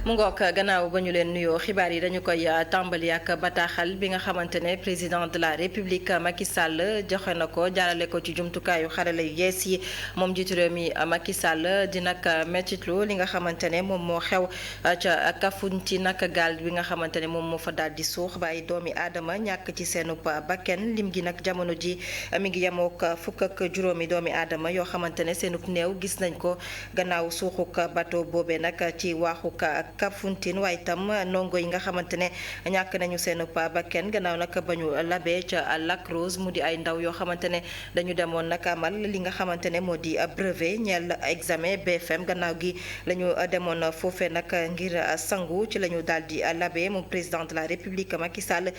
mu ngoog gannaaw ba ñu leen nuyoo xibaar yi dañu koy tàmbali ak bataaxal bi nga xamante ne président de la république Macky Sall joxe na ko jaarale ko ci jumtukaayu xarala yu yees yi moom jiitu réew mi Macky Sall di nag mettitlu li nga xamante ne moom moo xew ca Kafountine nag gaal bi nga xamante ne moom moo fa daal di suux ba ay doomi aadama ñàkk ci seenub bakken lim gi nag jamono ji mi ngi yemook fukk ak juróomi doomi aadama yoo xamante ne seenub néew gis nañ ko gannaaw suuxuk bateau boobee nag ci waaxuk Kafountine waaye itam ndongo yi nga xamante ne ñàkk nañu seen bakken gannaaw nag ba ñu labee ca Lac Rose mu di ay ndaw yoo xamante ne dañu demoon nag amal li nga xamante ne moo di brevet ñeel examen BFM gannaaw gi la ñu demoon foofee nag ngir sangu ci la ñu daal di labee moom président de la république Macky Sall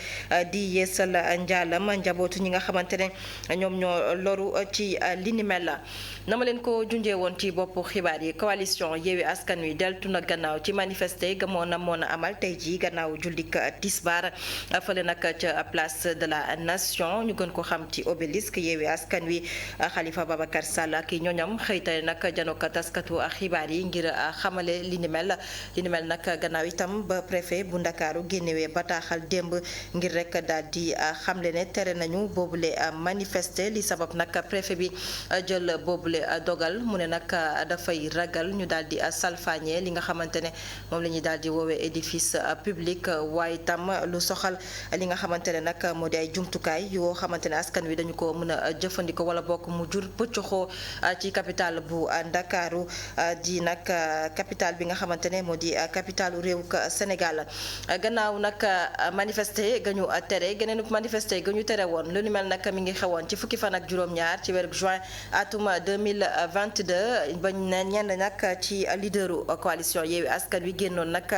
di yeesal njaalam njabootu ñi nga xamante ne ñoom ñoo loru ci li ni mel la na ma leen ko junjee woon ci boppu xibaar yi coalition Yewwi Askan Wi deltu na gannaaw ci manifester gamoon na moon a amal tey jii gannaaw jullik tisbaar fële nag ca place de la nation ñu gën ko xam ci obélisque Yewwi Askan Wi Khalifa Babacar Sall ak i ñoñam xëytale nag janook taskatu xibaar yi ngir xamale li ni mel nag gannaaw itam ba préfet bu Ndakaaru génnewee bataaxal démb ngir rek daal di xamle ne tere nañu boobule manifester li sabab nag préfet bi jël boobule dogal mu ne nag dafay ragal ñu daal di salfaañe li nga xamante ne moom la ñuy daal di woowee édifice public waaye itam lu soxal li nga xamante ne nag moo di ay jumtukaay yoo xamante ne askan wi dañu ko mën a jëfandikoo wala bokk mu jur pëccoxoo ci capitale bu Ndakaaru di nag capitale bi nga xamante ne moo di capitalu réew Sénégal gannaaw nag manifester ga ñu tere geneen manifester ga ñu tere woon lu ni mel nag mi ngi xewoon ci fukki fan ak juróom-ñaar ci weeru juin atum 2022 ba ñenn nag ci leaderu coalition Yewwi Askan Wi génnoon nag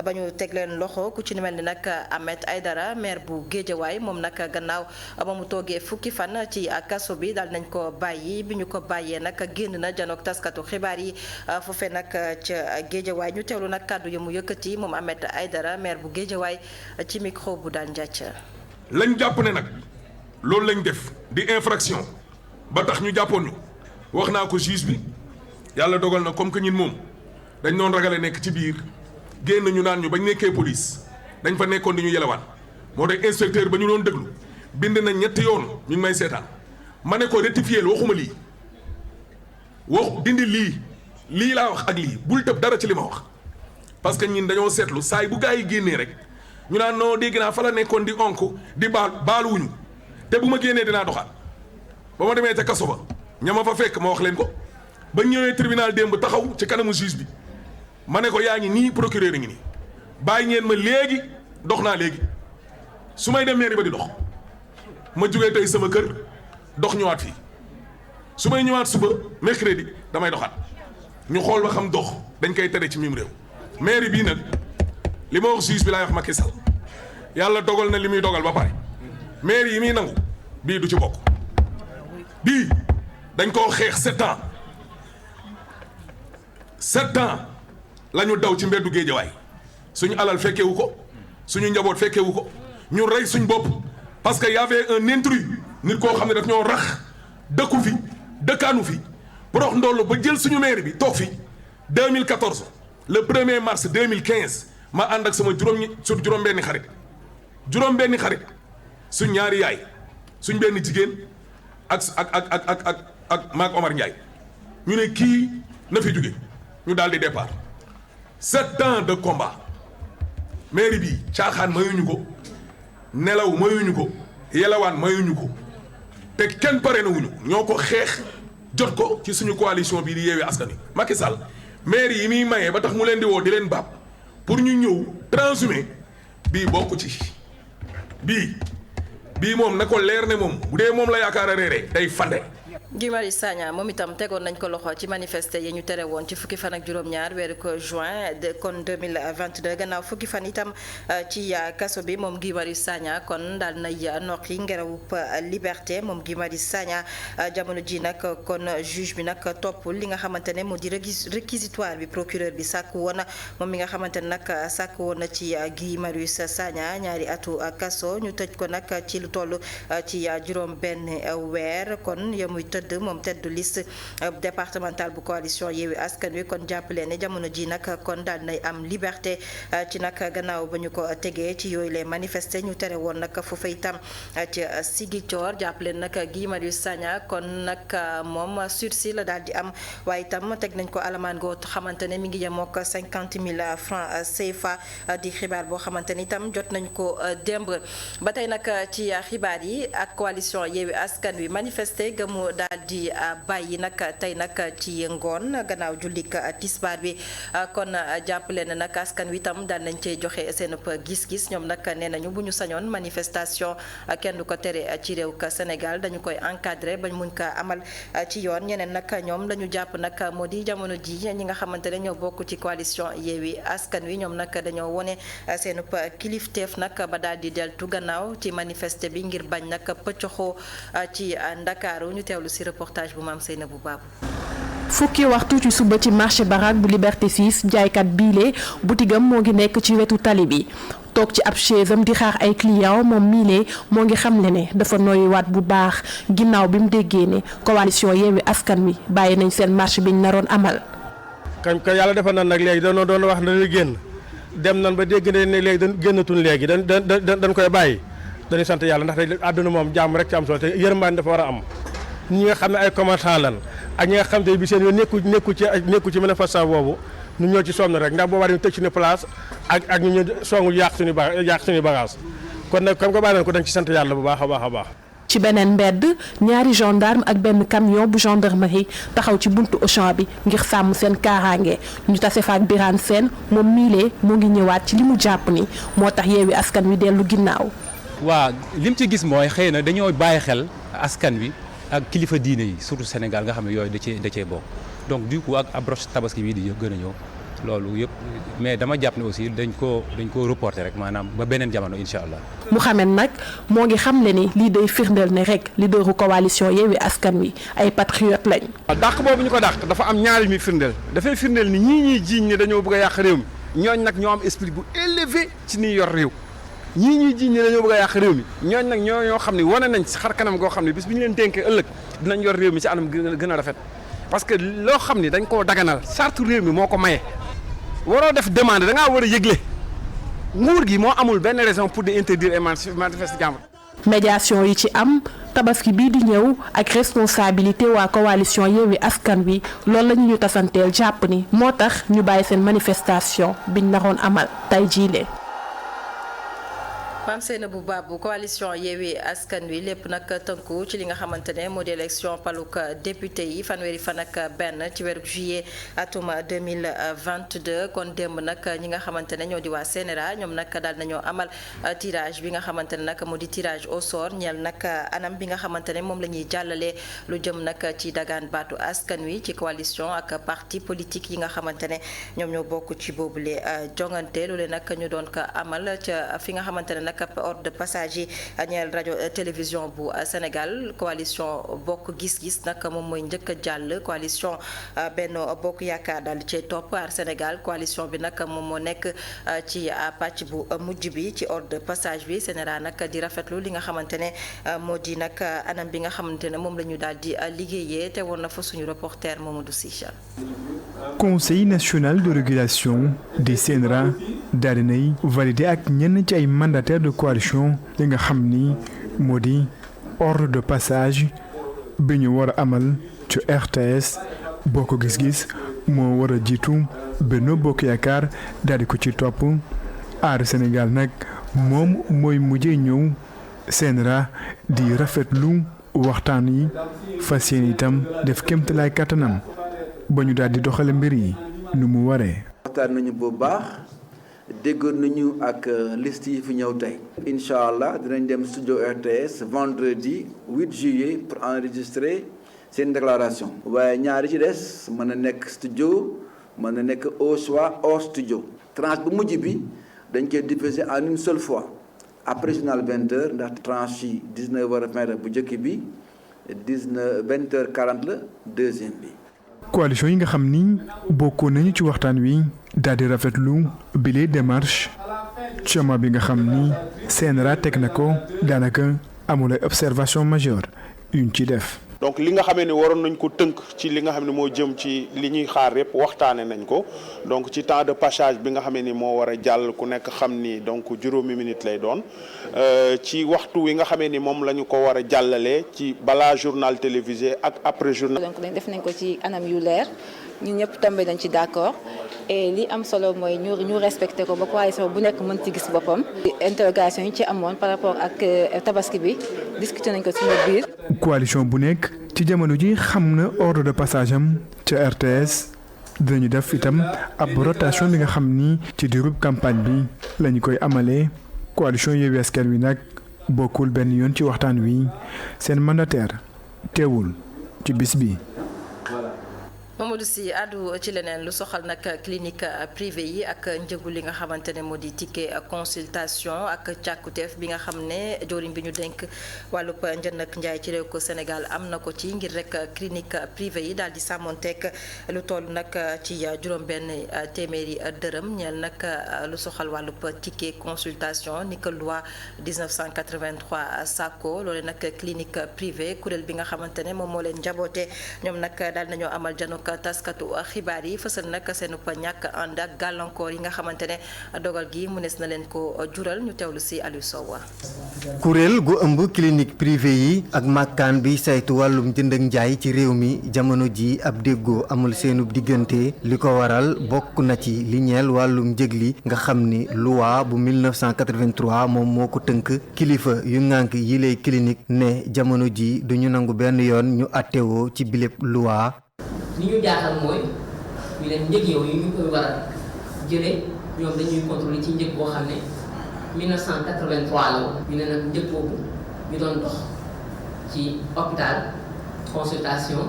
ba ñu teg leen loxo ku ci ni mel ni nag Ahmed Aïdara maire bu Guédiawaye moom nag gannaaw ba mu toogee fukki fan ci kaso bi daal nañ ko bàyyi bi ñu ko bàyyee nag génn na janook taskatu xibaar yi foofee nag ca Guédiawaye ñu teewlu nag kàddu yu mu yëkkati moom Ahmed Aïdara maire bu Guédiawaye ci micro bu daan njàcc lañ jàpp ne nag loolu lañ def di infraction ba tax ñu jàppoon ñu wax naa ko juge bi yàlla dogal na comme que ñun moom dañ doon ragale nekk ci biir génn ñu naan ñu bañ nekkee police dañ fa nekkoon di ñu yelewaan moo tax inspecteur ba ñu doon déglu bind na ñetti yoon ñu ngi may seetaan ma ne ko rectifier waxuma lii wax dindi lii laa wax ak lii bul tëb dara ci li ma wax parce que ñun dañoo seetlu saay bu gaa yi génnee rek ñu naan non dégg naa fa la nekkoon di onk di baaluwuñu te bu ma génnee dinaa doxaat ba ma demee ca kaso ba ña ma fa fekk ma wax leen ko ba ñëwee tribunal démb taxaw ci kanamu juge bi ma ne ko yaa ngi nii procureur a ngi nii bàyyi ngeen ma léegi dox naa léegi su may dem mairie ba di dox ma jógee tey sama kër dox ñëwaat fii su may ñëwaat suba mercredi damay doxaat ñu xool ba xam dox dañ koy tere ci mim réew mairie bii nag li ma wax juge bi laay wax Macky Sall yàlla dogal na li muy dogal ba pare mairie yi muy nangu bii du ci bokk bii dañ koo xeex 7 ans 7 ans la ñu daw ci mbeddu Géejawaay suñu alal fekkewu ko suñu njaboot fekkewu ko ñu rey suñ bopp parce que y avait un intrus nit koo xam ne daf ñoo rax dëkku fi dëkkaanu fi porox ndollu ba jël suñu maire bi toog fi 2014 le 1er mars 2015 ma ànd ak sama juróom-benni xarit suñ ñaari yaay suñ benn jigéen ak maak Omar Ndiaye ñu ne kii na fi jóge ñu daal di départ 7 ans de combat mairie bi caaxaan mayuñu ko nelaw mayuñu ko yelawaan mayuñu ko te kenn pare na wuñu ñoo ko xeex jot ko ci suñu coalition bii di Yewwi Askan Wi Macky Sall mairie yi muy mayee ba tax mu leen di woo di leen baab pour ñu ñëw transhumé bii bokku ci bii moom na ko leer ne moom bu dee moom la yaakaar a réeree day fande Guy Marius Sagna moom itam tegoon nañ ko loxo ci manifester yi ñu tere woon ci fukki fan ak juróom-ñaar weeru ko juin kon 2022 gannaaw fukki fan itam ci kaso bi moom Guy Marius Sagna kon daal nay noqi ngerawup liberté moom Guy Marius Sagna jamono ji nag kon juge bi nag topp li nga xamante ne moo di réquisitoire bi procureur bi sàkk woon moom mi nga xamante ne nag sàkk woon na ci Guy Marius Sagna ñaari atu kaso ñu tëj ko nag ci lu toll ci juróom benn weer kon yemuy tëdd moom tête de liste départementale bu coalition Yewwi Askan Wi kon jàppale ne jamono ji nag kon daal nay am liberté ci nag gannaaw ba ñu ko tegee ci yooyu les manifester ñu tere woon nag foofa itam ci Ziguinchor jàppale nag Guy Marius Sagna kon nag moom sursis la daal di am waaye itam teg nañ ko alamaan goo xamante ne mi ngi yemook 50 000 francs CFA di xibaar boo xamante ni itam jot nañ ko démb ba tey nag ci xibaar yi ak coalition Yewwi Askan Wi manifester gëmu daal di bàyyi nag tey nag ci ngoon gannaaw jullik tisbaar bi kon jàppale na nag askan wi itam daan nañ cee joxe seen gis-gis ñoom nag nee nañu bu ñu sañoon manifestation kenn du ko tere ci réew ka Sénégal dañu koy encadré bañ mun ko amal ci yoon ñeneen nag ñoom lañu jàpp nag moo di jamono ji ñi nga xamante ne ñoo bokk ci coalition Yewwi Askan Wi ñoom nag dañoo wone seen kilifteef nag ba daal di deltu gannaaw ci manifester bi ngir bañ nag pëccoxoo ci Ndakaaru ñu teewlu si reportage bu Mame Seynabou Babou. fukki waxtu ci suba ci marché Barak bu Liberté 6 jaaykat biile butigam moo ngi nekk ci wetu tali bi toog ci ab chaise am di xaar ay client moom miile moo ngi xamle ne dafa noyyiwaat bu baax ginnaaw bi mu déggee ne coalition Yewwi Askan Wi bàyyi nañ seen marché biñ naroon amal. kañ ko yàlla defal na nag léegi dañoo doon wax na li génn dem nan ba dégg ne léegi dañ génnatul léegi dañ koy bàyyi dañuy sant yàlla ndax day àdduna moom jàmm rek ci am solo te yërmande dafa war a am ñi nga xam ne ay commerçant lan ak ñi nga xam te bi seen yoon nekku ci manifestation boobu ñu ñoo ci sonn rek ndax boo war ñu tëj suñu place ak ñu songu yàq suñu bagage kon nag comme ko bàyyi nañ ko dañ ci sant yàlla bu baax a baax a baax. ci beneen mbedd ñaari gendarme ak benn camion bu gendarmerie taxaw ci buntu Auchan bi ngir sàmm seen kaaraange ñu tase fa ak Birane Sène moom miilee moo ngi ñëwaat ci li mu jàpp ni moo tax Yewwi Askan Wi dellu ginnaaw. waaw lim ci gis mooy xëy na dañoo bàyyi xel askan wi ak kilifa diine yi surtout Sénégal nga xam ne yooyu da cee bokk donc du coup ak approche tabaski bii di gën a ñëw loolu yëpp mais dama jàpp ne aussi dañ ko reporter rek maanaam ba beneen jamono incha allah. Mouhamed nag moo ngi xamle ni lii day firndeel ne rek leaderu coalition Yewwi Askan Wi ay patriote lañ. dàq boobu ñu ko dàq dafa am ñaari mi firndeel dafay firndeel ni ñii ñuy jiiñ ne dañoo bëgg a yàq réew mi ñooñ nag ñoo am esprit bu élevé ci ni yor réew. ñii ñuy jiiñ ne dañoo bëgg a yàq réew mi ñooñ nag ñoo xam ne wane nañ xar kanam goo xam ne bis bi ñu leen dénkee ëllëg dinañ yor réew mi ci anam gën a rafet parce que loo xam ne dañ koo daganal sartu réew mi moo ko maye waroo def demande da ngaa war a yëgle nguur gi moo amul benn raison pour di interdire et manifester jàmbur. médiation yi ci am tabaski bii di ñëw ak responsabilité waa coalition Yewwi Askan Wi loolu la ñu tasanteel jàpp ni moo tax ñu bàyyi seen manifestation biñ naroon amal tey jii Mame Seynabou Babou coalition Yewwi Askan Wi lépp nag tënku ci li nga xamante ne moo di élection paluk député yi fanweeri fan ak benn ci weeru juillet atum 2022 kon démb nag ñi nga xamante ne ñoo di waa CNRA ñoom nag daal nañoo amal tirage bi nga xamante ne nag moo di tirage au sort ñeel nag anam bi nga xamante ne moom la ñuy jàllale lu jëm nag ci dagaan baatu askan wi ci coalition ak parti politique yi nga xamante ne ñoom ñoo bokk ci boobule jongante loole nag ñu doon ko amal ca fi nga xamante ne nag ordre de passage yi ñeel rajo télévision bu Sénégal coalition bokk gis-gis nag moom mooy njëkk a jàll coalition Benno Bokk Yaakaar daal di cay topp Aar Sénégal coalition bi nag moom moo nekk ci pàcc bu mujj bi ci ordre de passage bi CNRA nag di rafetlu li nga xamante ne moo di nag anam bi nga xamante ne moom la ñu daal di liggéeyee te woon na fa suñu reporter Mamadou Sicha. Conseil national de régulation des CNRA daal di nay validé ak ñenn ci ay mandataires de coalition li nga xam ni moo di ordre de passage bi ñu war a amal ci RTS Bokk Gis-Gis moo war a jiitu Benno Bokk Yaakaar daal di ko ci topp Aar Sénégal nag moom mooy mujjee ñëw CNRA di rafetlu waxtaan yi fas yéene itam def kéemtalaay kattanam ba ñu daal di doxale mbir yi nu mu waree. waxtaan nañu bu baax déggoon nañu ak liste yi fi ñëw tey. incha allah dinañ dem studio RTS vendredi 8 juillet pour enregistrer seen déclaration. waaye ñaari ci des mën na nekk studio mën na nekk au choix hors studio. tranche bu mujj bi dañ koy diffuser en une seule fois après journal 20h ndax tranche yi 19h20 bu njëkk bi 20h40 la deuxième bi. coalition yi nga xam ni bokkoon nañu ci waxtaan wi daal di rafetlu bile démarche chemin bi nga xam ni CNRA teg na ko daanaka amul ay observation majeure yuñ ci def. donc li nga xamee ne waroon nañ ko tënk ci li nga xam ne moo jëm ci li ñuy xaar yëpp waxtaane nañ ko donc ci temps de passage bi nga xamee ni moo war a jàll ku nekk xam ni donc juróomi minute lay doon ci waxtu wi nga xamee ni moom la ñu ko war a jàllalee ci balaa journal télévisé ak après journal. donc def nañ ko ci anam yu leer ñun ñëpp tombé nañ ci d'accord et li am solo mooy ñu respecté ko ba coalition bu nekk mën ci gis boppam. interrogation yi ci amoon par rapport ak tabaski bi discuté nañ ko suñu biir. coalition bu nekk ci jamono ji xam na ordre de passage am ca RTS dinañu def itam ab rotation bi nga xam ni ci diirub campagne bi lañu koy amalee coalition Yewwi Askan Wi nag bokkul benn yoon ci waxtaan wi seen mandataire teewul ci bis bi. Mamadou Sy àddu ci leneen lu soxal nag clinique privée yi ak njëgu li nga xamante ne moo di ticket consultation ak càkkuteef bi nga xam ne joriñ bi ñu dénk wàllub njënd ak njaay ci réew ko Sénégal am na ko ci ngir rek clinique privée yi daal di sàmmonteeg lu toll nag ci juróom-benn téeméeri dërëm ñeel nag lu soxal wàllub ticket consultation ni ko loi 1983 sàkko loole nag clinique privée kuréel bi nga xamante ne moom moo leen njaboote ñoom nag daal nañoo amal janok taskatu xibaar yi fësal nag seen ñàkk ànd ak gàllankoor yi nga xamante ne dogal gi mënees na leen ko jural ñu teewlu ci Aliou Sow. kuréel gu ëmb clinique privée yi ak màkkaan bi saytu wàllum jënd ak njaay ci réew mi jamono ji ab déggoo amul seenub diggante li ko waral bokk na ci li ñeel wàllum njëg li nga xam ni loi bu 1983 moom moo ko tënk kilifa yu ŋànk yi lay clinique ne jamono ji duñu nangu benn yoon ñu attewoo ci bilép loi. li ñu jaaxal mooy ñu leen njëg yow yi ñu koy war a jëlee ñoom dañuy contrôler ci njëg boo xam ne 1983 la woon ñu ne nag njëg boobu ñu doon dox ci hôpital consultation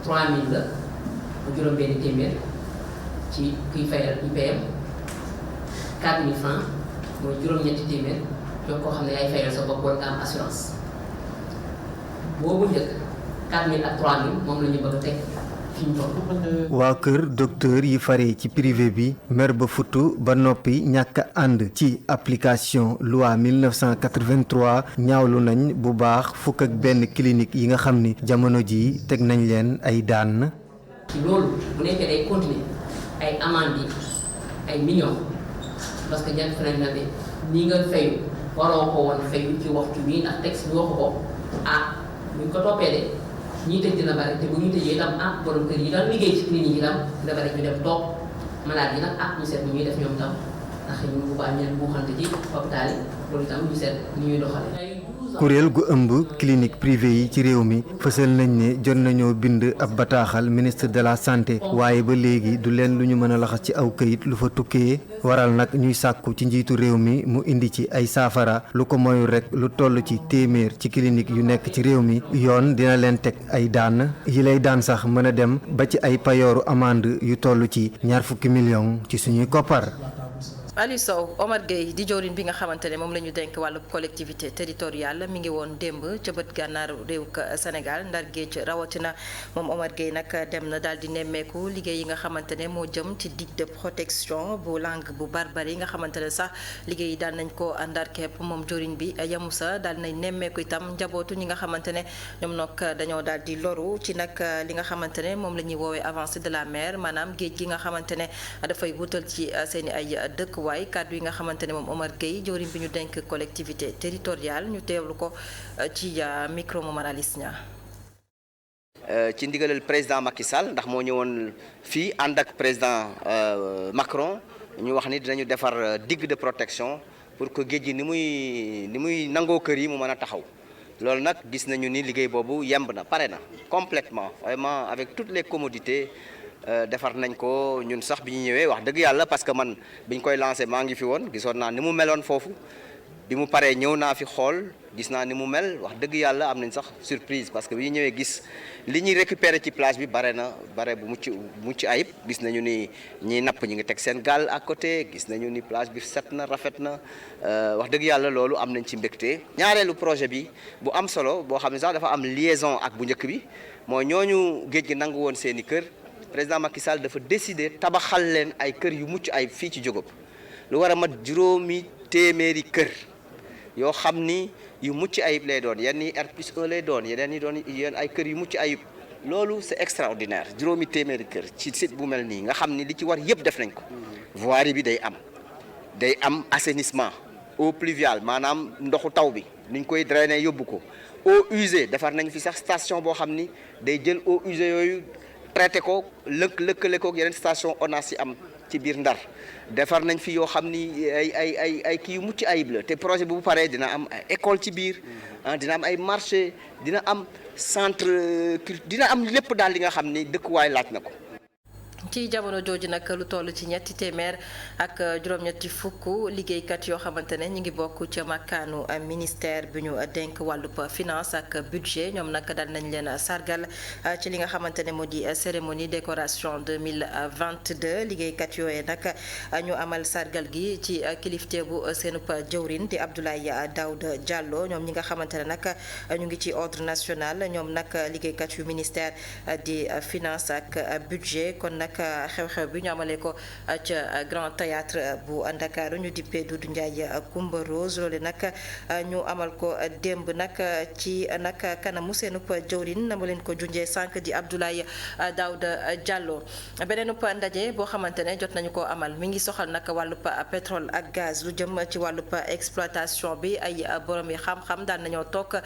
3000 la bu juróom-benn téeméer ci kuy fayal IPM 4000 francs mooy juróom-ñetti téeméer ñoo koo xam ne yaay fayal sa bopp wala nga am assurance boobu njëkk 4000 ak 3000 moom la ñu bëgg a teg. waa kër docteur yi fare ci privé bi mer ba futu ba noppi ñàkk ànd ci application loi 1983 ñaawlu nañ bu baax fukk ak benn clinique yi nga xam ni jamono ji teg nañ leen ay daan. ci loolu bu nekkee day continuer ay amende yi ay millions parce que jant nañ la ne ni nga fayu waroo ko woon fayu ci waxtu bii ndax texte bi waxu ko buñ ko toppee de. ñii tëj dina bari te bu ñu tëjee itam borom kër yi daal liggéey ci clinique yi itam dina bari ñu dem toog malade yi nag ñu seet ni ñuy def ñoom itam ndax ñu bu baax ñeen buuxante ci hôpital yi loolu itam ñu seet ni ñuy doxale kuréel gu ëmb clinique privée yi ci réew mi fësal nañ ne jot nañoo bind ab bataaxal ministre de la santé waaye ba léegi du leen lu ñu mën a laxas ci aw këyit lu fa tukkee waral nag ñuy sàkku ci njiitu réew mi mu indi ci ay saafara lu ko moyul rek lu toll ci téeméer ci clinique yu nekk ci réew mi yoon dina leen teg ay daan yi lay daan sax mën a dem ba ci ay payooru amande yu toll ci 20 millions ci suñuy koppar. Aliou Sow Omar Gueye di jawriñ bi nga xamante ne moom la ñu dénk wàllu collectivité territoriale mi ngi woon démb ca bët gànnaar réew Sénégal ndar géej rawatina moom Omar Gueye nag dem na daal di nemmeeku liggéey yi nga xamante ne moo jëm ci digue de protection bu langue bu barbare yi nga xamante ne sax liggéey yi daal nañ ko ndar képp moom jawriñ bi yamu sa daal nañ nemmeeku itam njabootu ñi nga xamante ne ñoom nag dañoo daal di loru ci nag li nga xamante ne moom la ñuy woowee avancée de la mer maanaam géej gi nga xamante ne dafay wutal ci seeni ay dëkk waaye kàddu yi nga xamante ne moom Omar Gueye jawriñ bi ñu denk collectivité territoriale ñu teewlu ko ci micro Momar Alice Nia ci ndigalal président Macky Sall ndax moo ñëwoon fii ànd ak président Macron ñu wax ni dinañu defar digue de protection pour que géej gi ni muy nangoo kër yi mu mën a taxaw loolu nag gis nañu ni liggéey boobu yemb na pare na complètement vraiment avec toutes les commodités defar nañ ko ñun sax bi ñu ñëwee wax dëgg yàlla parce que man biñ koy lancé maa ngi fi woon gisoon naa ni mu meloon foofu bi mu paree ñëw naa fi xool gis naa ni mu mel wax dëgg yàlla am nañ sax surprise parce que bi ñu ñëwee gis li ñuy récupérer ci plage bi bare bu mucc ayib gis nañu ni ñiy napp ñi ngi teg seen gaal à côté gis nañu ni plage bi set na rafet na wax dëgg yàlla loolu am nañ ci mbégte. ñaareelu projet bi bu am solo boo xam ne sax dafa am liaison ak bu njëkk bi mooy ñooñu géej gi nangu woon seeni kër président Macky Sall dafa décider tabaxal leen ay kër yu mucc ayib fii ci Diouroup lu war a mat 500 kër yoo xam ni yu mucc ayib lay doon yenn yi R+1 lay doon yeneen yi doon yéen ay kër yu mucc ayib loolu c'est extraordinaire juróomi téeméeri kër ci site bu mel nii nga xam ni li ci war yëpp def nañ ko voirie bi day am assainissement eau pluviale maanaam ndoxu taw bi niñ koy drainer yóbbu ko eau usée defar nañ fi sax station boo xam ni day jël eau usée yooyu traité ko lëkkale ko yeneen station ONAS yi am ci biir Ndar defar nañ fi yoo xam ni ay kii yu mucc ayib la te projet bu paree dina am école ci biir dina am ay marché dina am centre dina am lépp daal li nga xam ni dëkkuwaay laaj na ko. ci jamono jooju nag lu toll ci ñetti téeméer ak juróom-ñetti fukk liggéeykat yoo xamante ne ñu ngi bokk ca makkaanu ministère bi ñu dénk wàllub finance ak budget ñoom nag dal nañ leen sargal ci li nga xamante ne moo di cérémonie décoration 2022 liggéeykat yooyu nag ñu amal sargal gi ci kilifte bu seenub jëwrin di Abdoulaye Daouda Diallo ñoom ñi nga xamante ne nag ñu ngi ci ordre national ñoom nag liggéeykat yu ministère di finance ak budget kon nag xew-xew bi ñu amalee ko ca Grand Théâtre bu Ndakaaru ñu dippee Doudou Ndiaye Coumba Rose loole nag ñu amal ko démb nag ci nag kanamu seenub jëwrin na ma leen ko junjee sànq di Abdoulaye Daouda Diallo beneenub ndaje boo xamante ne jot nañu ko amal mi ngi soxal nag wàllub pétrole ak gaz lu jëm ci wàllub exploitation bi ay borom yi xam-xam daan nañoo toog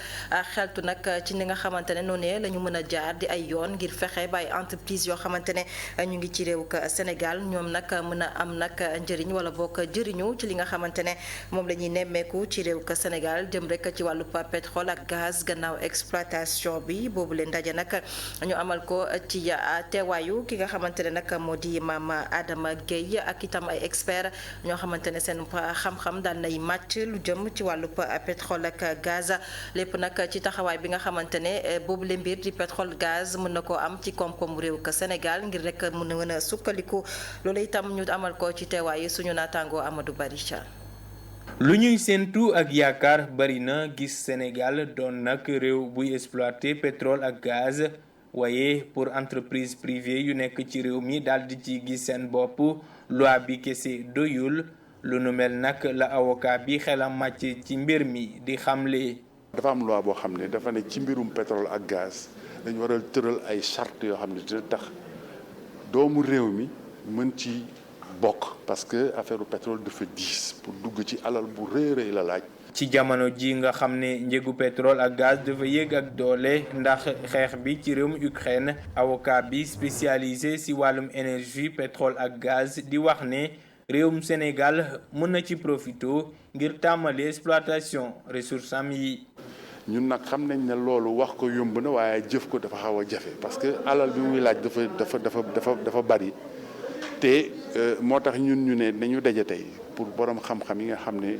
xeltu nag ci li nga xamante ne noonu la ñu mën a jaar di ay yoon ngir fexe ba ay entreprise yoo xamante ne ñu ngi ci réew Sénégal ñoom nag mën a am nag njëriñ wala bokk jëriñu ci li nga xamante ne moom la ñuy nemmeeku ci réew Sénégal jëm rek ci wàllu pétrole ak gaz gannaaw exploitation bi boobu leen ndaje nag ñu amal ko ci teewaayu ki nga xamante ne nag moo di Mame Adama Gueye ak itam ay expert ñoo xamante ne seen xam-xam daan nay màcc lu jëm ci wàllu pétrole ak gaz lépp nag ci taxawaay bi nga xamante ne boobu leen mbir di pétrole gaz mën na koo am ci koom-koomu réew Sénégal ngir rek mën a sukkaliku loolu itam ñu amal ko ci teewaayu suñu naataangoo Amadou Baricha. lu ñuy séentu ak yaakaar bari na gis Sénégal doon nag réew buy exploiter pétrole ak gaz waaye pour entreprise privée yu nekk ci réew mi daal di ci gis seen bopp loi bi kese doyul lu nu mel nag la avocat bi xelam màcc ci mbir mi di xamle. dafa am loi boo xam ne dafa ne ci mbirum pétrole ak gaz dañu war a tëral ay charte yoo xam ne dina tax doomu réew mi mën ci bokk parce que affaire pétrole dafa diis pour dugg ci alal bu rëy la laaj. ci jamono ji nga xam ne njëgu pétrole ak gaz dafa yéeg ak doole ndax xeex bi ci réewum Ukraine avocat bi spécialisé ci wàllum énergie pétrole ak gaz di wax ne réewum Sénégal mën na ci profito ngir tàmmali exploitation ressources am yi. ñun nag xam nañ ne loolu wax ko yomb na waaye jëf ko dafa xaw a jafe parce que alal bi muy laaj dafa bari te moo tax ñun ñu ne nañu daje tey pour borom xam-xam yi nga xam ne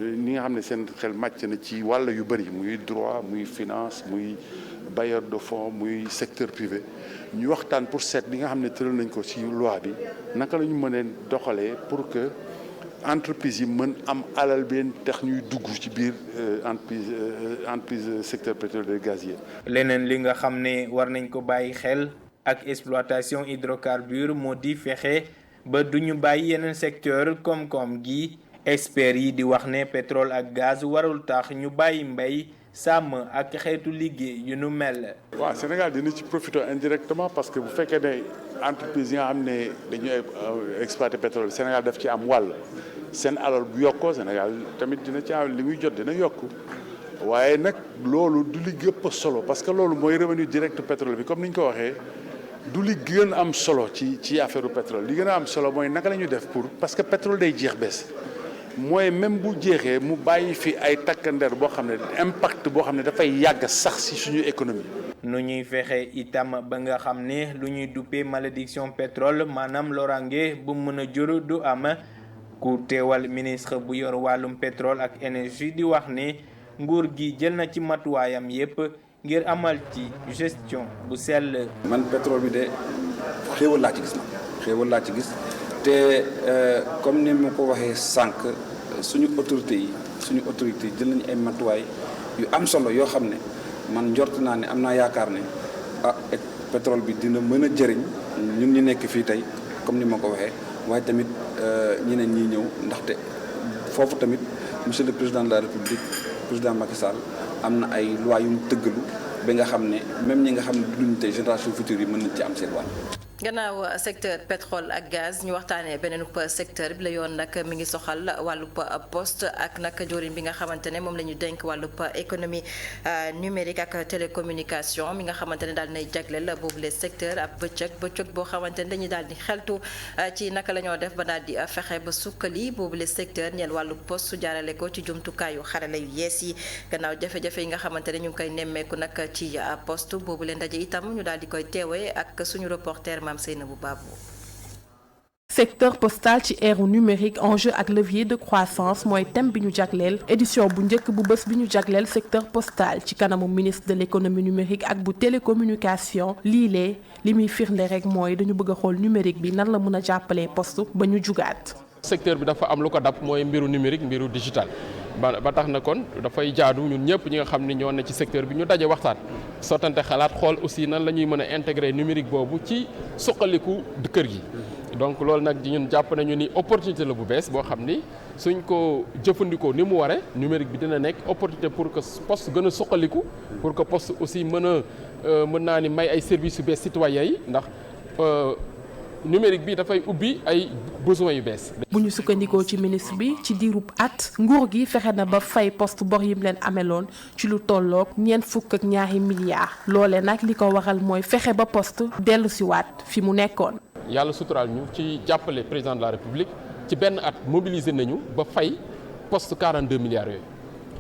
ñi nga xam ne seen xel màcc na ci wàll yu bari muy droit muy finance muy bailleur de fonds muy secteur privé ñu waxtaan pour seet li nga xam ne tëral nañ ko ci loi bi naka la ñu mënee doxalee pour que entreprise yi mën am alal benn tax ñuy dugg ci biir entreprise secteur pétrolier gazier. leneen li nga xam ne war nañ ko bàyyi xel ak exploitation hydrocarbure moo di fexe ba duñu bàyyi yeneen secteur koom-koom gi experts yi di wax ne pétrole ak gaz warul tax ñu bàyyi mbay sàmm ak xeetu liggéey yu nu mel. waaw Sénégal dina ci profiter indirectement parce que bu fekkee ne entreprise yi nga xam ne dañuy exploiter pétrole Sénégal daf ci am wàll seen alal bu yokkoo Sénégal tamit dina ci am li muy jot dina yokk waaye nag loolu du li gëpp solo parce que loolu mooy revenu direct pétrole bi comme ni ñu ko waxee du li gën am solo ci affaire pétrole li gën a am solo mooy naka la ñuy def pour parce que pétrole day jeex bés. mooy même bu jeexee mu bàyyi fi ay takkandeer boo xam ne impact boo xam ne dafay yàgg sax ci suñu économie. nu ñuy fexe itam ba nga xam ne lu ñuy duppee malédiction pétrole maanaam lorange bu mën a jur du am ku teewal ministre bu yor wàllum pétrole ak énergie di wax ne nguur gi jël na ci matuwaayam yépp ngir amal ci gestion bu sell. man pétrole bi de xéewal laa ci gis te comme ni ma ko waxee sànq suñu autorité yi jël nañu ay matuwaay yu am solo yoo xam ne man njort naa ne am naa yaakaar ne pétrole bi dina mën a jëriñ ñun ñu nekk fii tey comme ni ma ko waxee waaye tamit ñeneen ñi ñëw ndaxte foofu tamit monsieur le président de la république président Macky Sall am na ay loi yu mu tëggalu ba nga xam ne même ñi nga xam ne duñu tey génération future yi mën nañ ci am seen wàll. gannaaw secteur pétrole ak gaz ñu waxtaanee beneen secteur bi la yoon nag mi ngi soxal wàllub poste ak nag joriñ bi nga xamante ne moom la ñu dénk wàllub économie numérique ak télécommunication mi nga xamante ne daal nay jagleel boobu les secteur ab bëccëg boo xamante ne dañuy daal di xeltu ci naka la ñoo def ba daal di fexe ba sukkali boobu les secteur ñeel wàllub poste jaarale ko ci jumtukaayu xarala yu yees yi gannaaw jafe-jafe yi nga xamante ne ñu ngi koy nemmeeku nag ci poste boobu leen ndaje itam ñu daal di koy teewee ak suñu reporter secteur postal ci ère numérique enjeu ak levier de croissance mooy thème bi ñu jagleel édition bu njëkk bu bés bi ñu jagleel secteur postal ci kanamu ministre de l'économie numérique ak bu télécommunication lii li muy firnde rek mooy dañu bëgg a xool numérique bi nan la mën a jàppalee poste ba ñu jugaat. secteur bi dafa am lu ko dab mooy mbiru numérique mbiru digital ba tax na kon dafay jaadu ñun ñëpp ñi nga xam ne ñoo ne ci secteur bi ñu daje waxtaan sottante xalaat xool aussi nan la ñuy mën a intégrer numérique boobu ci suqaliku kër gi. donc loolu nag ñun jàpp nañu ni opportunité la bu bees boo xam ni suñ ko jëfandikoo ni mu waree numérique bi dina nekk opportunité pour que poste gën a suqaliku pour que poste aussi mën naa ni may ay services yu bees citoyens yi ndax. numérique bi dafay ubbi ay besoins yu bees. bu ñu sukkandikoo ci ministre bi ci diirub at nguur gi fexe na ba fay poste bor yi mu leen ameloon ci lu tolloog $42 milliards loole nag li ko waral mooy fexe ba poste dellu si waat fi mu nekkoon. yàlla suturaal ñu ci jàppale président de la république ci benn at mobiliser nañu ba fay poste 42 milliards yooyu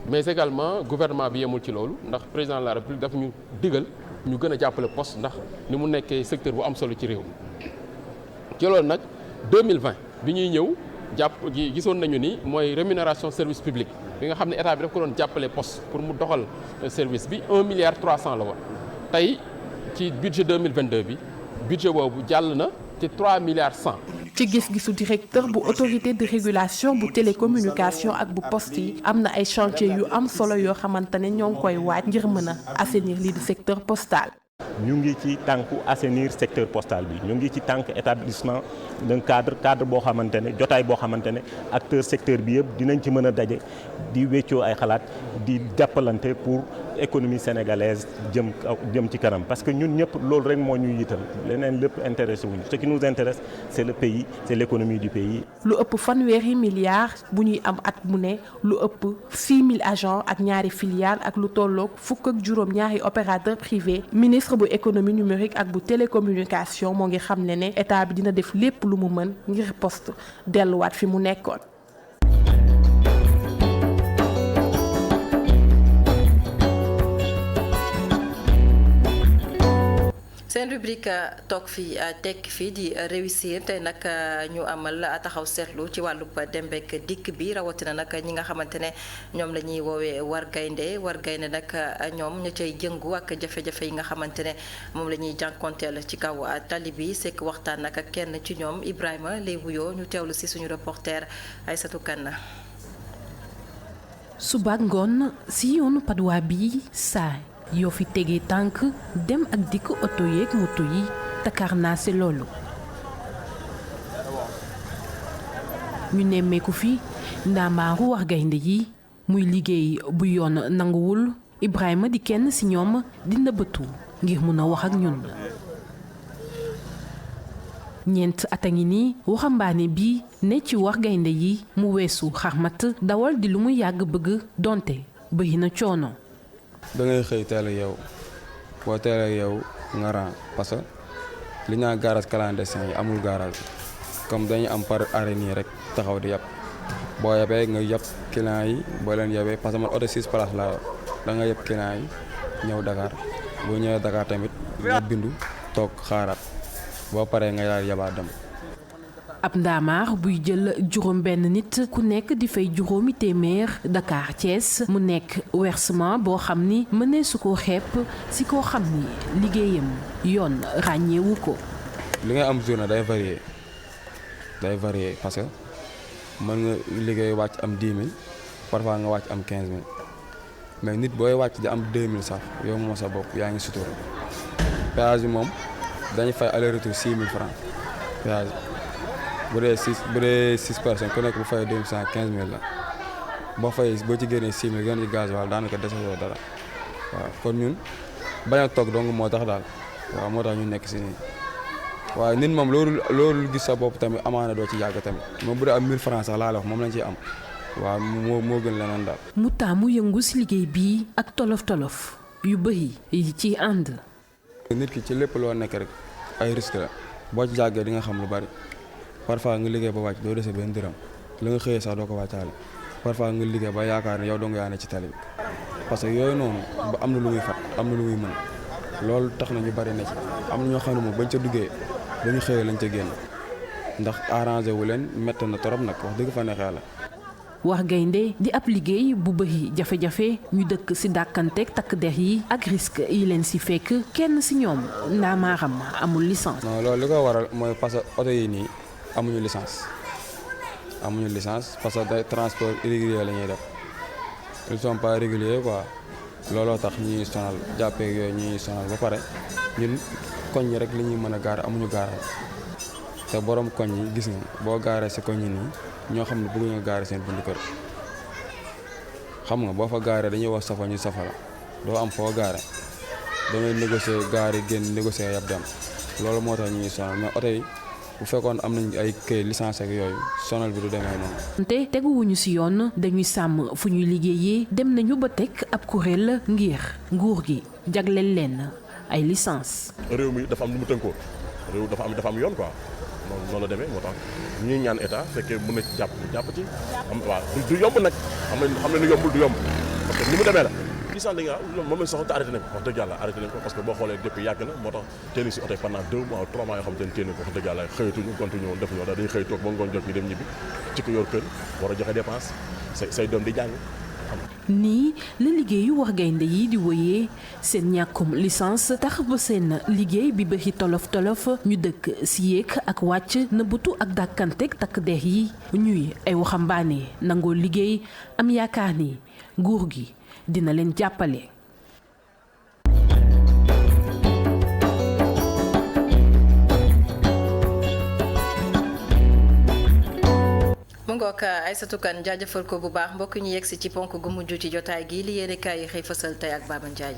mais également gouvernement bi yemul ci loolu ndax président de la république dafa ñu digal ñu gën a jàppale poste ndax ni mu nekkee secteur bu am solo ci réew mi. ci loolu nag 2020 bi ñuy ñëw gisoon nañu ni mooy rémunération service public bi nga xam ne état bi daf ko doon jàppale poste pour mu doxal service bi 1,3 milliard la woon tey ci budget 2022 bi budget boobu jàll na ci 3,1 milliards. ci gis-gisu directeur bu autorité de régulation bu télécommunication ak bu poste yi am na ay chantier yu am solo yoo xamante ne ñoo ngi koy waaj ngir mën a assainir lii di secteur postal. ñu ngi ci tànku assainir secteur postal bi ñu ngi ci tànk établissement d'un cadre boo xamante ne jotaay boo xamante ne acteur secteur bi yëpp dinañ ci mën a daje di weccoo ay xalaat di jàppalante pour économie sénégalaise jëm ci kanam parce que ñun ñëpp loolu rek moo ñuy yital leneen lépp intéressé wuñu ce qui nous intéresse c'est le pays c'est l'économie du pays. lu ëpp $100 milliards bu ñuy am at mu ne lu ëpp 6000 agents ak ñaari filiales ak lu tolloog ñaari opérateurs privés ministre bu économie numérique ak bu télécommunication moo ngi xam ne état bi dina def lépp lu mu mën ngir poste delluwaat fi mu nekkoon. seen rubrique toog fi tekki fi di réussir tey nag ñu amal taxaw seetlu ci wàllub dem beek dikk bi rawatina nag ñi nga xamante ne ñoom la ñuy woowee war gaynde nag ñoom ña cay jëngu ak jafe-jafe yi nga xamante ne moom la ñuy jànkonteel ci kaw tali bi sekk waxtaan nag ak kenn ci ñoom Ibrahima lay wuyoo ñu teewlu si suñu reporter Aïssatou Kane. suba ngoon si yoonu Padois bi saa yoo fi tegee tànk dem ak dikk oto yeeg moto yi takar naa si loolu ñu nemmeeku fi ndaamaaru wax gaynde yi muy liggéey bu yoon nanguwul Ibrahima di kenn ci ñoom dina bëtu ngir mun a wax ak ñun ñeent at a ngi nii waxambaane bi ne ci wax gaynde yi mu weesu xarmat dawal di lu mu yàgg bëgg donte bëri na coono da ngay xëy teel a yow boo teel a yow nga ran parce que li ñu naan garage clandestin yi amul garage comme dañu am par arrêt nii rek taxaw di yàpp boo yabee nga yàpp client yi boo leen yabee parce que man oto 6 places laa yor da nga yàpp client yi ñëw Dakar boo ñëwee Dakar tamit nga bindu toog xaaraat boo paree nga yaay yabaa dem. ab ndaamaar buy jël juróom benn nit ku nekk di fay juróomi téeméer Dakar Thiès mu nekk versement boo xam ni mënee su ko xeeb si koo xam ni liggéeyam yoon ràññeewu ko. li nga am journée day varier parce que mën nga liggéey wàcc am 10 000 parfois nga wàcc am 15 000 mais nit booy wàcc di am 2 000 sax yow moo sa bopp yaa ngi sutur péage bi moom dañu fay aller retour 6 000 francs péage bu dee 6 personnes ku nekk bu fay 2 115 000 la boo fay boo ci génnee 6 000 gën ci gasoil daanaka dese yoo dara waaw kon ñun bañ a toog dong moo tax daal waaw moo tax ñu nekk si nii waaye nit moom loolu gis sa bopp tamit amaana doo ci yàgg tamit moom bu dee am 1000 francs sax laa la wax moom lañ ciy am waaw moo gën leneen daal. mu taamu yëngu si liggéey bii ak tolof-tolof yu bëri yi ci ànd. nit ki ci lépp loo nekk rek ay risque la boo ci jàggee di nga xam lu bari parfois nga liggéey ba wàcc doo dese benn dërëm la nga xëyee sax doo ko wàccaale parfois nga liggéey ba yaakaar ne yow doo nga yaa ne ci tali bi parce que yooyu noonu ba am na lu muy fat am na lu muy mën loolu tax na ñu bari na ci am na ñoo xam ne moom bañ ca duggee ba ñu xëyee lañ ca génn ndax arrangé wu leen métti na torop nag wax dëgg fa neex yàlla. Wax Gaynde di ab liggéey bu bëri jafe-jafe ñu dëkk ci dàkkanteeg takk der yi ak risque yi leen ci fekk kenn ci ñoom ndaamaaram amul licence. non loolu li ko waral mooy parce que oto yi nii amuñu licence parce que day transport irrégulier la ñuy def ils sont pas réguliers quoi looloo tax ñuy sonal jàppee yooyu ñuy sonal ba pare ñun koñ ñi rek li ñuy mën a gaare amuñu gaaraay te borom koñ yi gis nga boo gaaree ci koñ yi nii ñoo xam ne bëgguñu gaare seen buntu kër xam nga boo fa gaaree dañuy wax safa ñu safa la doo am foo gaare damay négocier gaare génn négocier yab dem loolu moo tax ñuy sonal mais oto yi bu fekkoon am nañ ay këy licence ak yooyu sonal bi du demee noonu. te teguwuñu ci yoon dañuy sàmm fu ñuy liggéeyee dem nañu ba teg ab kuréel ngir nguur gi jagleel leen ay licence. réew mi dafa am lu mu tënkoo réew dafa am yoon quoi noonu la demee moo tax ñuy ñaan état fekkee mën na ci jàpp ci am waaw du yomb nag xam ne yombul du yomb parce que ni mu demee la. licence li nga moom lañ soxla te arrêté nañ ko wax dëgg yàlla arrêté nañ ko parce que boo xoolee depuis yàgg na moo tax téeni si oto yi pendant 2 mois 3 mois yoo xam te ne téeni ko wax dëgg yàlla xëyatuñu gontuñu woon defuñu daal dañuy xëy toog ba ngoon jot ñu dem ñibbi ci ko yor kër war a joxe dépense say doom di jàng. nii la liggéeyu Wax Gaynde yi di woyee seen ñàkkum licence tax ba seen liggéey bi bëri tolof-tolof ñu dëkk ci yéeg ak wàcc nëbbatu ak dàkkanteeg takk der yi ñuy ay waxambaane nangoo liggéey am yaakaar ni nguur gi dina leen jàppale. mu ngoog Aïssatou Kane jaajëfal ko bu baax mbokk ñu yegsi ci ponk gu mujj ci jotaay gi li yéene kaay yi xëy fësal tey ak Baba Ndiaye.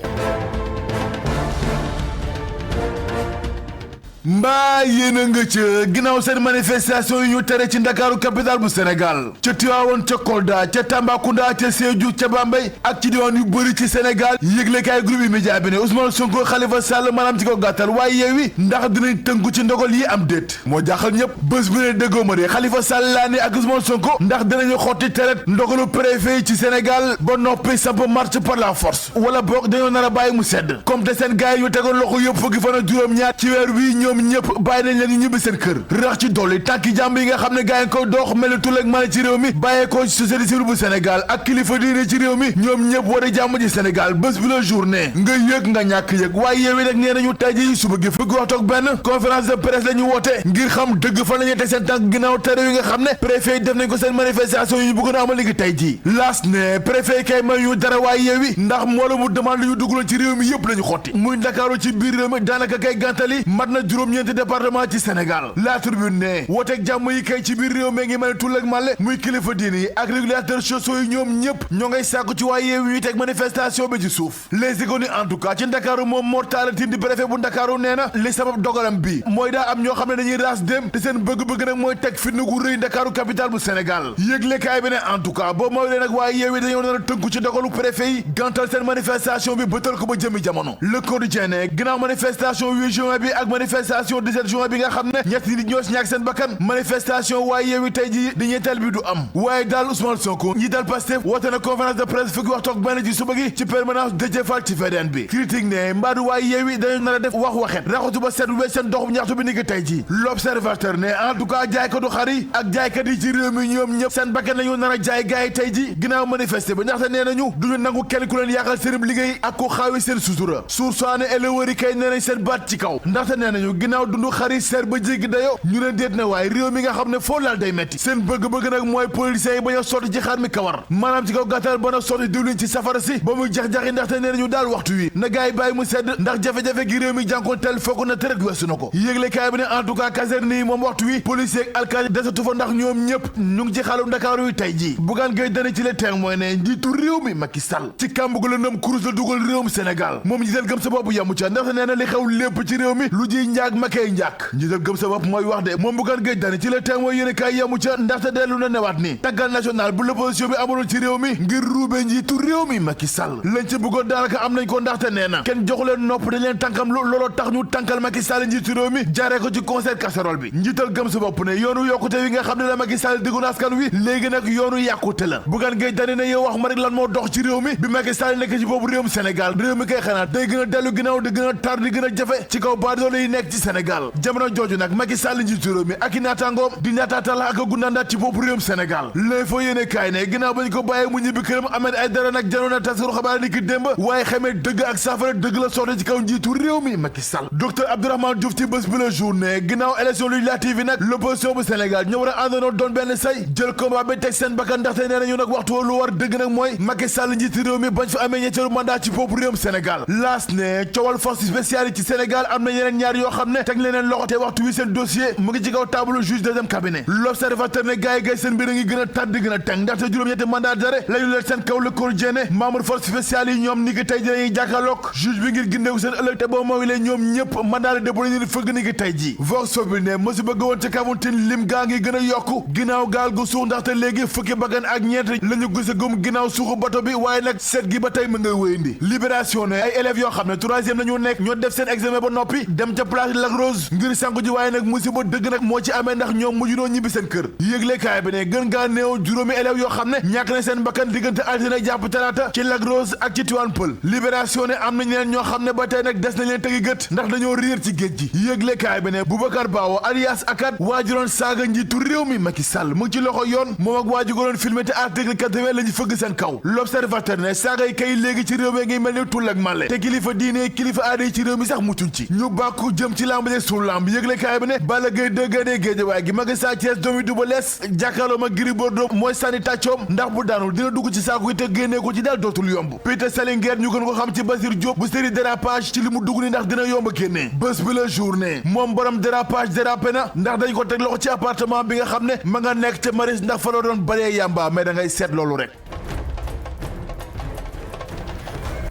mbaa yéen a nga ca ginnaaw seen manifestation yi ñu tere ci ndakaaru capitale bu Sénégal ca Tivaouane ca Kolda ca Tambacounda ca Sédhiou ca Bambey ak ci diwaan yu bëri ci Sénégal yëglekaay groupe yi média bi ne Ousmane Sonko Khalifa Sall maanaam ci ko gàttal waaye Yewwi ndax dinañ tënku ci ndogal yi am déet moo jaaxal ñëpp bés bi ne déggoo ma de Khalifa Sall laa ne ak Ousmane Sonko ndax dinañu xotti teret ndogalu préfet yi ci Sénégal ba noppi samp marche par la force wala boog dañoo nar a bàyyi mu sedd comme te seen gaay yu tegoon loxo yëpp fukki fan ak juróom-ñaar ci weer wi ñoom ñëpp bàyyi nañ leen ñu ñibbi seen kër rax ci dolli tànki jàmb yi nga xam ne gaay koy dox mel ni tulleeg mane ci réew mi bàyyeekoo ci société civile bu Sénégal ak kilifa diine ci réew mi ñoom ñëpp war a jàmm ji Sénégal bés bi la journée nga yëg nga ñàkk yëg waaye Yewwi nag nee nañu tey ji suba gi fukki waxtu ak benn conférence de presse la ñu woote ngir xam dëgg fan la ñuy teg seen tànk ginnaaw tere yi nga xam ne préfet yi def nañ ko seen manifestation yi ñu bëgg na amal léegi tey ji laas ne préfet yi kay may ñu dara waaye Yewwi ndax mbooloo mu demande yu dugaloon ci réew mi yëpp la ñu xotti muy Ndakaaru ci biir réew mi daanaka kay gàntali mat na juróom-ñeenti département ci Sénégal La Tribune ne wooteeg jàmm yi kay ci biir réew mi ngi mel tulleeg màlle muy kilifa diine yi ak régulateurs sociaux yi ñoom ñëpp ñoo ngay sàkku ci waaye Yewwi ñuy teg manifestation bi ci suuf les économies en tout cas ci Ndakaaru moom Mor Talla Tine di préfet bu Ndakaaru nee na li sabab dogalam bi mooy daa am ñoo xam ne dañuy raas dem te seen bëgg-bëgg nag mooy teg fitna gu rëy Ndakaaru capitale bu Sénégal yëglekaay bi ne en tout cas boo mooy lee nag waaye Yewwi dañoo nar a tënku ci dogalu préfet yi gàntal seen manifestation bi bëtal ko ba jëmi jamono Le Quotidien ne ginnaaw manifestation 8 juin bi ak manifestation 17 juin bi nga xam ne ñetti nit ñoo si ñàkk seen bakkan manifestation waaye Yewwi tey ji di ñetteel bi du am waaye daal Ousmane Sonko ñi dal Pastef woote na conférence de presse fukki waxtu ak benn ci suba gi ci permanence Déthié Fall ci VDN bi critique ne mbaadu waaye Yewwi dañu nar a def wax waxet raxatu ba seet wecc seen doxub ñaxtu bi ni ki tey ji L'Observateur ne en tout cas jaaykatu xar yi ak jaaykat yi ci réew mi ñoom ñëpp seen bakkan lañu nar a jaay gaay yi tey ji ginnaaw manifester bi ndaxte nee nañu duñu nangu kenn ku leen yàqal seen liggéey ak ko xaawi seen sutura suur soane éleveurs yi kay nee nañ seen baat ci kaw ndaxte nee nañu ginnaaw dundu xari seer ba jéggi dayo ñu ne déet na waaye réew mi nga xam ne foo laal day metti seen bëgg-bëgg nag mooy politiciens yi bañ a sotti ci xar mi kawar maanaam ci kaw gàttal ba na sotti diwlin ci safara si ba muy jax-jaxi ndaxte nee nañu daal waxtu wi na gaay bàyyi mu sedd ndax jafe-jafe gi réew mi jànkonteel fokk na tërët weesu na ko yéegle kaay bi ne en tout cas caserne yi moom waxtu wi policier ak alkaati desatu fa ndax ñoom ñëpp ñu ngi ci xalu Ndakaaru yi tey ji Bougane Gueye Dany ci le témoin ne njiitu réew mi Macky Sall ci kàmbugu la ndam kurus la dugal réewum Sénégal moom njiital gëm sa bopp yamu ca ndaxte nee na li xew lépp ci réew mi lu ji njaag makey njàkk njiital gëm sa bopp mooy wax de moom Bougane Gueye Dany ci le témoin yéene kaay yamu ca ndaxte dellu na newaat ni tàggal national bu l'opposition bi amaloon ci réew mi ngir ruube njiitu réew mi Macky Sall lañ ci bëggoon daanaka am nañ ko ndaxte nee na kenn joxu leen nopp dañ leen tànkam lu looloo tax ñu tànkal Macky Sall njiitu réew mi jaaree ko ci concert casserole bi njiital gëm sa bopp ne yoonu yokkute wi nga xam ne la Macky Sall diggoon askan wi léegi nag yoonu yàqute la Bougane Gueye Dany ne yow wax ma rek lan moo dox ci réew mi bi Macky Sall nekk ci boobu réewum Sénégal réew mi kay xanaa day gën a dellu ginnaaw di gën a tar di gën a jafe ci kaw baadoolo yi nekk ci Sénégal jamono jooju nag Macky Sall njiitu réew mi ak i naataangoom di ñaataatal ak a gundaandaat ci boobu réewum Sénégal lay fa yéene kaay ne ginnaaw bañ ko bàyyee mu ñibbi këram Ahmed Aïdara nag janoon a tasaru xabaar ni ki démb waaye xamee dëgg ak saafara dëgg la soxla ci kaw njiitu réew mi Macky Sall docteur Abdourahmane Diouf ci bés bi la journée ginnaaw élection législative yi nag l'opposition bu Sénégal ñoo war a àndandoo doon benn say jël combat bi teg seen bakkan ndaxte nee nañu nag waxtu lu war dëgg nag mooy Macky Sall njiitu réew mi bañ fa amee ñetteelu mandat ci bopp réewum Sénégal laas ne coowal force spéciale yi ci Sénégal am na yeneen ñaar yoo xam ne teg leneen loxo te waxtu wi seen dossier mu ngi ci kaw table juge deuxième cabinet l'observateur ne gars yi seen mbir a ngi gën a tar di gën a teng ndaxte juróom-ñetti mandat d'arrêt lañu leen seen kaw le Quotidien membre force spéciale yi ñoom ni ki tey ji lañuy jàkkaarloog juge bi ngir gindeeku seen ëllëg te boo mooy leen ñoom ñëpp mandat de dépôt lañu fëgg ni ki tey ji vox populi ne mësu bëgg woon ci Kafountine lim gaa ngi gën a yokku ginnaaw gaal gu suux ndaxte léegi fukki bakkan ak ñeent lañu gise gum ginnaaw suuxu bato bi waaye nag seet gi ba tey mu ngay wéyandi libération ne ay élèves yoo xam ne troisième lañu nekk ñoo def seen examen ba noppi dem ca place Lac Rose ngir sangu ji waaye nag musiba dëgg nag moo ci amee ndax ñoom mujj noo ñibbi seen kër yëglekaay bi ne gën ngaa néew juróomi élèves yoo xam ne ñàkk na seen bakkan diggante altine jàpp talaata ci Lac Rose ak ci Tivaouane Peulh libération ne am na ñeneen ñoo xam ne ba tey nag des nañ leen tegi gët ndax dañoo réer ci géej gi yëglekaay bi ne Boubacar Bawo alias Akat waajuroon saaga njiitu réew mi Macky Sall mu ngi ci loxo yoon moom ak waaju ko doon filmé te article 80 la ñu fëgg seen kaw l'observateur ne saaga yi kay léegi ci réew mi ngi mel ni tull ak màlle te kilifa diine kilifa aada yi ci réew mi sax muccuñ ci ñu bàkku jëm ci lamb jeeg suñu lamb yëglekaay bi ne Balla Gaye dëgganee Géejawaay gi magi Sa Thiès doomi Double Less jàkkaarloo ma Gris Bordeaux mooy sànni tàccoom ndax bu daanul dina dugg ci saaku yi te génnee ko ci daal dootul yomb Peter Salinger ñu gën ko xam ci Basir Diop bu série dérapage ci li mu dugg ni ndax dina yomb génnee bés bi la journée moom borom dérapage dérapé na ndax dañ ko teg loxo ci appartement bi nga xam ne ma nga nekk ca Maris ndax fa la doon balee yàmba mais da ngay seet loolu rek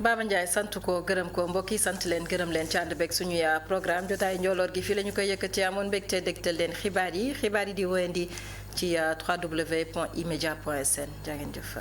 Baba Ndiaye sant ko gërëm ko mbokk yi sant leen gërëm leen ci ànd beeg suñuy programme jotaay njooloor gi fii la ñu koy yëkkati amoon mbégte dégtal leen xibaar yi di wëyandi ci www.imedia.sn jaa ngeen jëf.